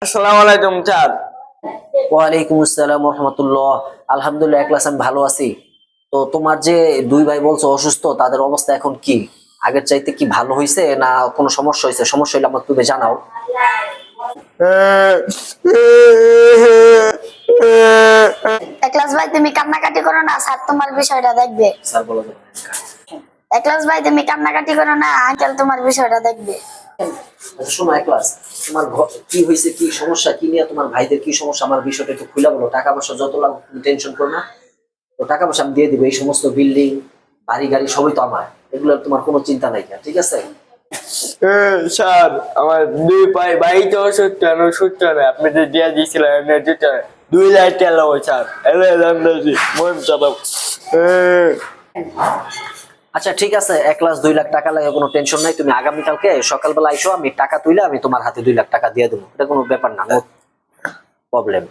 আসসালামু আলাইকুম স্যার। ওয়ালাইকুম আসসালাম রহমতুল্লাহ। আলহামদুলিল্লাহ এক ক্লাস আমি ভালো আছি। তো তোমার যে দুই ভাই বলছো অসুস্থ, তাদের অবস্থা এখন কি? আগের চাইতে কি ভালো হয়েছে না কোনো সমস্যা হয়েছে? সমস্যা হলে আমাকে তুমি জানাও। একলাস ভাই তুমি কান্নাকাটি করো না, স্যার তোমার বিষয়টা দেখবে। স্যার বলো তো। একলাস ভাই তুমি কান্নাকাটি করো না, আঙ্কেল তোমার বিষয়টা দেখবে। আচ্ছা শোনো এক ক্লাস, তোমার কি হয়েছে, কি সমস্যা, কি নিয়ে তোমার ভাইদের কি সমস্যা, আমার বিষয়টা একটু খুলে বলো। টাকা পয়সা যত লাগবে তুমি টেনশন করো না, তো টাকা পয়সা আমি দিয়ে দিবো। এই সমস্ত বিল্ডিং বাড়ি গাড়ি সবই তো আমার, এগুলো তোমার কোনো চিন্তা নাই, ঠিক আছে? স্যার আমার দুই ভাই তো অসুস্থ, অসুস্থ না, আপনি যে দিয়া দিয়েছিলেন 2 লাখ টাকা লাগবে স্যার। মন চালাও। আচ্ছা ঠিক আছে, 1,02,00,000 টাকা লাগে, কোনো টেনশন নাই। তুমি আগামীকালকে সকালবেলা আইসো, আমি টাকা তুইলে আমি তোমার হাতে 2 লাখ টাকা দিয়ে দেবো। এটা কোনো ব্যাপার না, নো প্রবলেম।